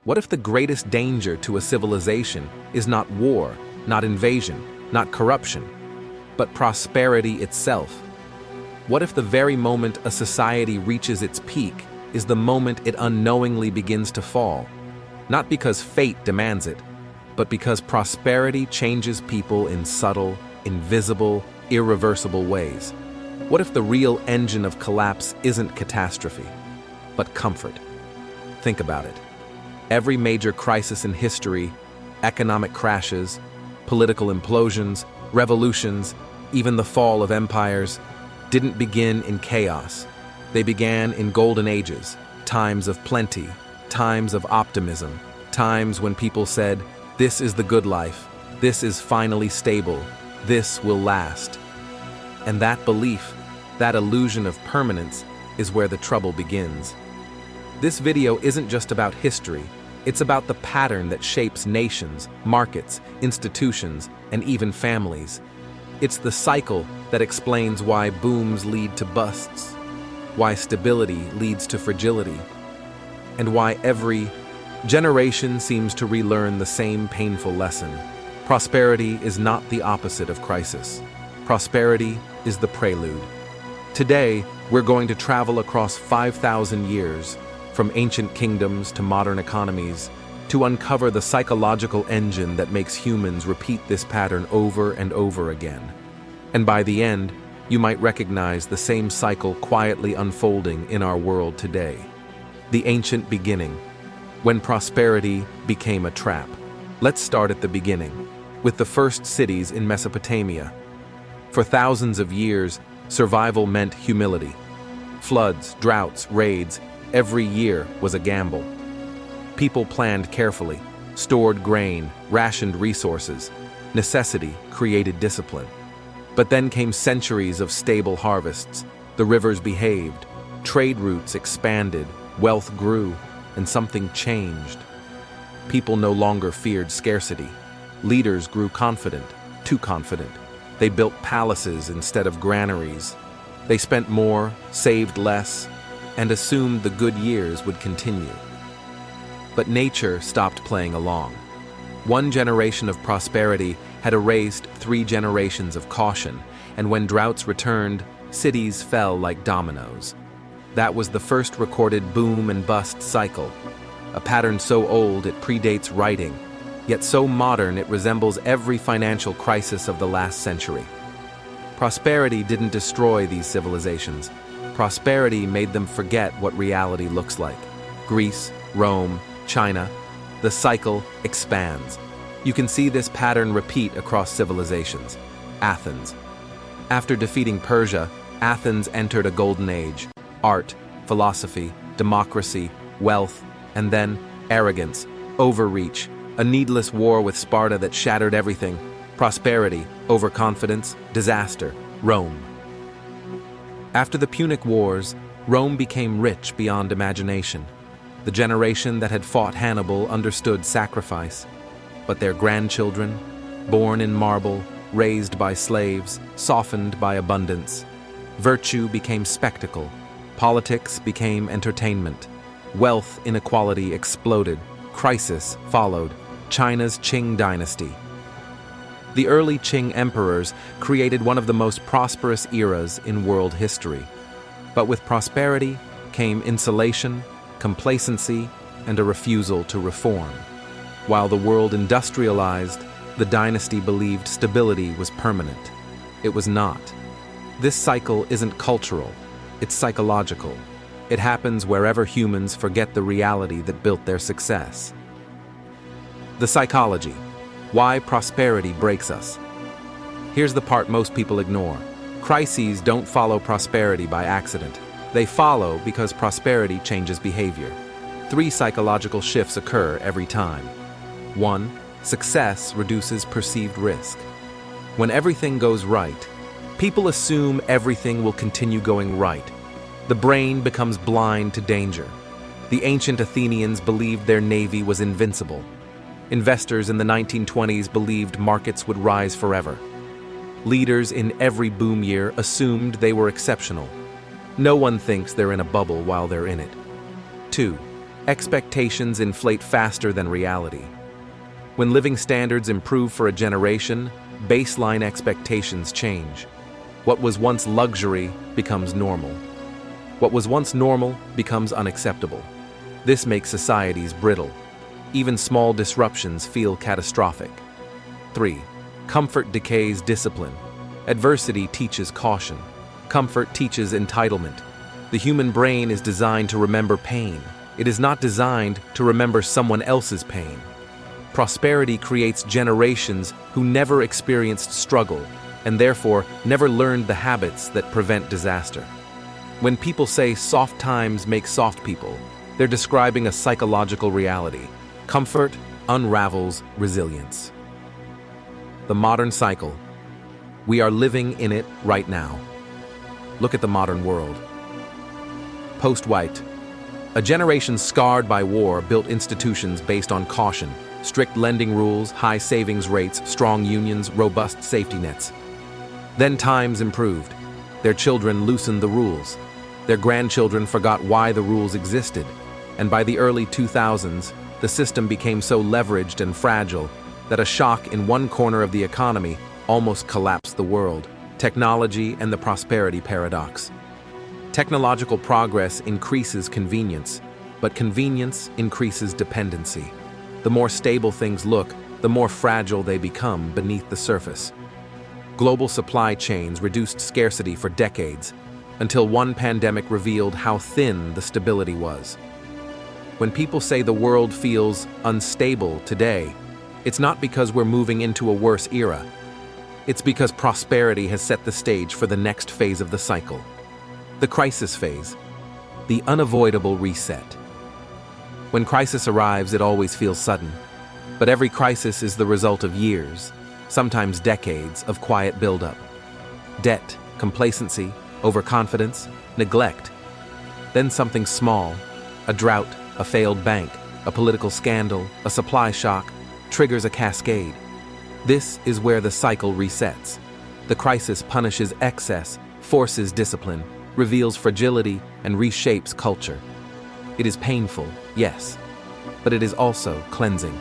What if the greatest danger to a civilization is not war, not invasion, not corruption, but prosperity itself? What if the very moment a society reaches its peak is the moment it unknowingly begins to fall? Not because fate demands it, but because prosperity changes people in subtle, invisible, irreversible ways. What if the real engine of collapse isn't catastrophe, but comfort? Think about it. Every major crisis in history, economic crashes, political implosions, revolutions, even the fall of empires, didn't begin in chaos. They began in golden ages, times of plenty, times of optimism, times when people said, "This is the good life, this is finally stable, this will last." And that belief, that illusion of permanence, is where the trouble begins. This video isn't just about history, it's about the pattern that shapes nations, markets, institutions, and even families. It's the cycle that explains why booms lead to busts, why stability leads to fragility, and why every generation seems to relearn the same painful lesson. Prosperity is not the opposite of crisis. Prosperity is the prelude. Today, we're going to travel across 5,000 years, from ancient kingdoms to modern economies, to uncover the psychological engine that makes humans repeat this pattern over and over again. And by the end, you might recognize the same cycle quietly unfolding in our world today. The ancient beginning, when prosperity became a trap. Let's start at the beginning, with the first cities in Mesopotamia. For thousands of years, survival meant humility. Floods, droughts, raids, every year was a gamble. People planned carefully, stored grain, rationed resources. Necessity created discipline. But then came centuries of stable harvests. The rivers behaved, trade routes expanded, wealth grew, and something changed. People no longer feared scarcity. Leaders grew confident, too confident. They built palaces instead of granaries. They spent more, saved less, and assumed the good years would continue. But nature stopped playing along. One generation of prosperity had erased 3 generations of caution, and when droughts returned, cities fell like dominoes. That was the first recorded boom and bust cycle, a pattern so old it predates writing, yet so modern it resembles every financial crisis of the last century. Prosperity didn't destroy these civilizations. Prosperity made them forget what reality looks like. Greece, Rome, China, the cycle expands. You can see this pattern repeat across civilizations. Athens. After defeating Persia, Athens entered a golden age. Art, philosophy, democracy, wealth, and then arrogance, overreach, a needless war with Sparta that shattered everything. Prosperity, overconfidence, disaster, Rome. After the Punic Wars, Rome became rich beyond imagination. The generation that had fought Hannibal understood sacrifice, but their grandchildren, born in marble, raised by slaves, softened by abundance. Virtue became spectacle, politics became entertainment, wealth inequality exploded, crisis followed, China's Qing dynasty. The early Qing emperors created one of the most prosperous eras in world history. But with prosperity came insulation, complacency, and a refusal to reform. While the world industrialized, the dynasty believed stability was permanent. It was not. This cycle isn't cultural, it's psychological. It happens wherever humans forget the reality that built their success. The psychology. Why prosperity breaks us. Here's the part most people ignore. Crises don't follow prosperity by accident. They follow because prosperity changes behavior. 3 psychological shifts occur every time. 1. Success reduces perceived risk. When everything goes right, people assume everything will continue going right. The brain becomes blind to danger. The ancient Athenians believed their navy was invincible. Investors in the 1920s believed markets would rise forever. Leaders in every boom year assumed they were exceptional. No one thinks they're in a bubble while they're in it. 2. Expectations inflate faster than reality. When living standards improve for a generation, baseline expectations change. What was once luxury becomes normal. What was once normal becomes unacceptable. This makes societies brittle. Even small disruptions feel catastrophic. 3. Comfort decays discipline. Adversity teaches caution. Comfort teaches entitlement. The human brain is designed to remember pain. It is not designed to remember someone else's pain. Prosperity creates generations who never experienced struggle and therefore never learned the habits that prevent disaster. When people say soft times make soft people, they're describing a psychological reality. Comfort unravels resilience. The modern cycle. We are living in it right now. Look at the modern world. Post-White. A generation scarred by war built institutions based on caution, strict lending rules, high savings rates, strong unions, robust safety nets. Then times improved. Their children loosened the rules. Their grandchildren forgot why the rules existed. And by the early 2000s, the system became so leveraged and fragile that a shock in one corner of the economy almost collapsed the world. Technology and the prosperity paradox. Technological progress increases convenience, but convenience increases dependency. The more stable things look, the more fragile they become beneath the surface. Global supply chains reduced scarcity for decades, until one pandemic revealed how thin the stability was. When people say the world feels unstable today, it's not because we're moving into a worse era. It's because prosperity has set the stage for the next phase of the cycle. The crisis phase, the unavoidable reset. When crisis arrives, it always feels sudden. But every crisis is the result of years, sometimes decades, of quiet buildup. Debt, complacency, overconfidence, neglect. Then something small, a drought, a failed bank, a political scandal, a supply shock, triggers a cascade. This is where the cycle resets. The crisis punishes excess, forces discipline, reveals fragility, and reshapes culture. It is painful, yes, but it is also cleansing.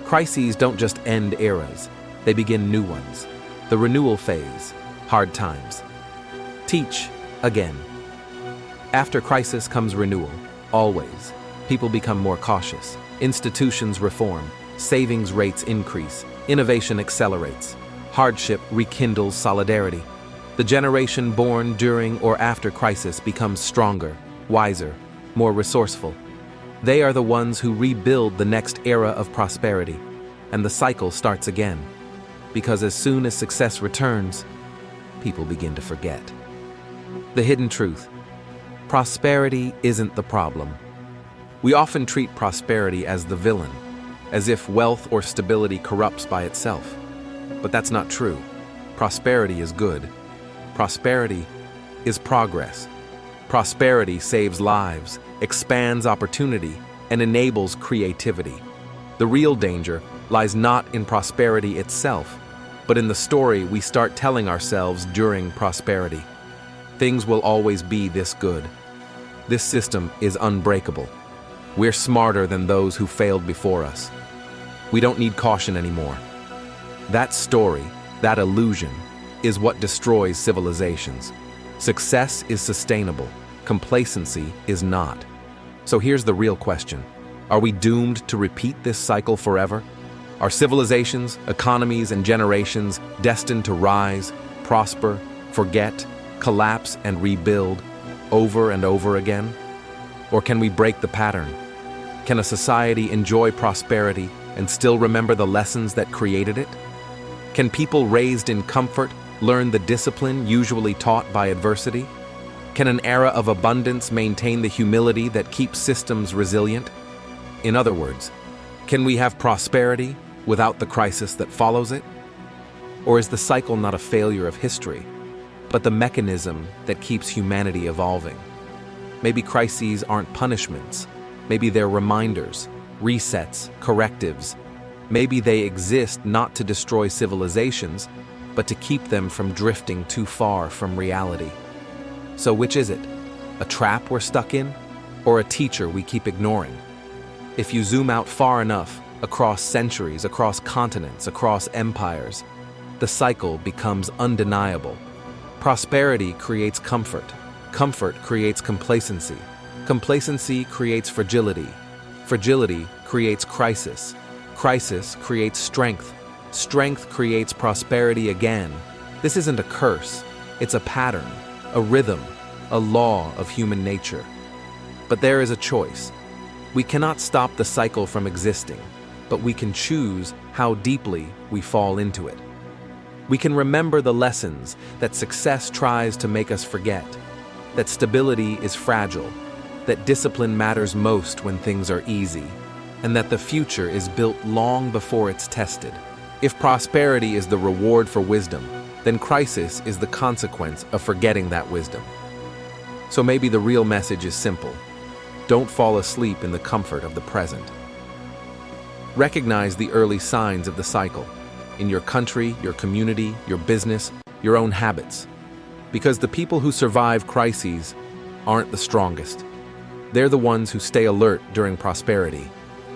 Crises don't just end eras, they begin new ones. The renewal phase, hard times. Teach again. After crisis comes renewal, always. People become more cautious. Institutions reform. Savings rates increase. Innovation accelerates. Hardship rekindles solidarity. The generation born during or after crisis becomes stronger, wiser, more resourceful. They are the ones who rebuild the next era of prosperity, and the cycle starts again. Because as soon as success returns, people begin to forget. The hidden truth. Prosperity isn't the problem. We often treat prosperity as the villain, as if wealth or stability corrupts by itself. But that's not true. Prosperity is good. Prosperity is progress. Prosperity saves lives, expands opportunity, and enables creativity. The real danger lies not in prosperity itself, but in the story we start telling ourselves during prosperity. Things will always be this good. This system is unbreakable. We're smarter than those who failed before us. We don't need caution anymore. That story, that illusion, is what destroys civilizations. Success is sustainable. Complacency is not. So here's the real question. Are we doomed to repeat this cycle forever? Are civilizations, economies, and generations destined to rise, prosper, forget, collapse, and rebuild over and over again? Or can we break the pattern? Can a society enjoy prosperity and still remember the lessons that created it? Can people raised in comfort learn the discipline usually taught by adversity? Can an era of abundance maintain the humility that keeps systems resilient? In other words, can we have prosperity without the crisis that follows it? Or is the cycle not a failure of history, but the mechanism that keeps humanity evolving? Maybe crises aren't punishments. Maybe they're reminders, resets, correctives. Maybe they exist not to destroy civilizations, but to keep them from drifting too far from reality. So which is it? A trap we're stuck in? or a teacher we keep ignoring. If you zoom out far enough, across centuries, across continents, across empires, the cycle becomes undeniable. Prosperity creates comfort. Comfort creates complacency. Complacency creates fragility. Fragility creates crisis. Crisis creates strength. Strength creates prosperity again. This isn't a curse. It's a pattern, a rhythm, a law of human nature. But there is a choice. We cannot stop the cycle from existing, but we can choose how deeply we fall into it. We can remember the lessons that success tries to make us forget, that stability is fragile, that discipline matters most when things are easy, and that the future is built long before it's tested. If prosperity is the reward for wisdom, then crisis is the consequence of forgetting that wisdom. So maybe the real message is simple. Don't fall asleep in the comfort of the present. Recognize the early signs of the cycle in your country, your community, your business, your own habits. Because the people who survive crises aren't the strongest. They're the ones who stay alert during prosperity.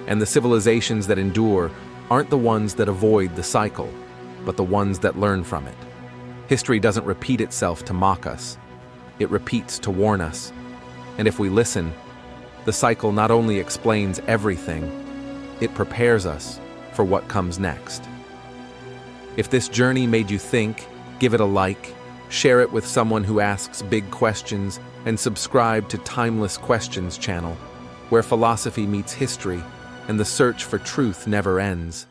And the civilizations that endure aren't the ones that avoid the cycle, but the ones that learn from it. History doesn't repeat itself to mock us. It repeats to warn us. And if we listen, the cycle not only explains everything, it prepares us for what comes next. If this journey made you think, give it a like, share it with someone who asks big questions, and subscribe to Timeless Questions channel, where philosophy meets history and the search for truth never ends.